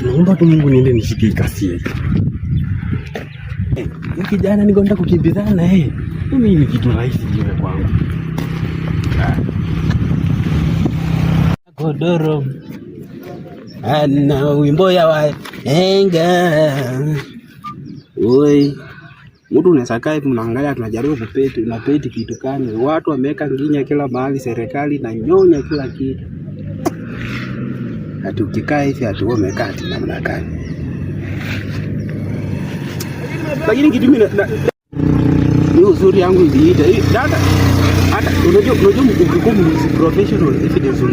Naomba tu Mungu niende nishike kasi hii. Kijana niko nataka kukimbizana mimi ni kitu rahisi hiyo kwangu. Godoro. Ana wimbo ya wahenga. Oi. Mtu unaweza kaa hivi mnaangalia tunajaribu kupeti, unapeti kitu gani? Watu wameweka nginya kila mahali, serikali na nyonya kila kitu. Ati ukikaa hivi ati wewe umekaa ati namna gani? Lakini kitu mimi ni uzuri yangu iliita. Dada hata unajua mkukumu professional evidence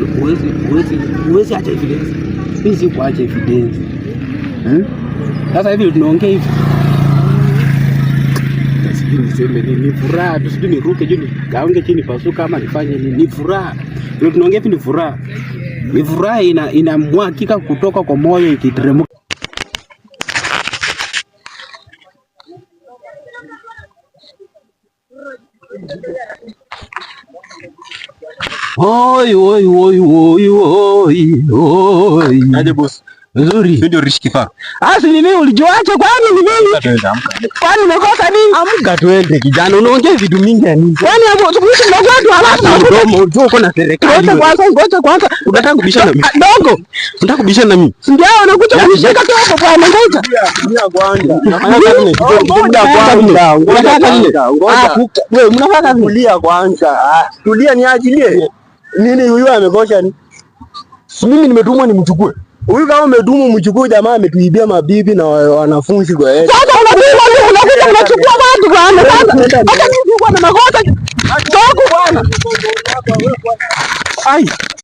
uwezi acha evidence. Mimi si kuacha evidence. Sasa hivi tunaongea hivi. Niseme ni furaha, tusije niruke juu kaonge chini pasuka ama nifanye ni furaha. Ndio tunaongea hivi ni furaha. Ni furaha inamwagika kutoka kwa moyo ikiteremka. Oi. Aje boss. Nzuri. Ndio riski fa. Si ni mimi ulijoacha kwani ni mimi? Kwani unakosa nini? Amka twende kijana, unaongea vitu mingi ya nini? Kwani hapo tukuishi na watu halafu mdomo uko na serikali. Ngoja kwanza, unataka kubishana na mimi. Dogo, unataka kubishana na mimi. Ndio unakuja kunishika tu hapo kwa ngoja. Tulia kwanza. Unataka nini? Wewe mnafanya kulia kwanza. Tulia niachilie. Nini huyu amekosha ni? Mimi nimetumwa nimchukue. Huyu kama umedumu mchukue, jamaa ametuibia mabibi na wanafunzi kwa yeye. Sasa unakuja unachukua watu bwana. Sasa hata mimi na makosa. Toka bwana. Ai.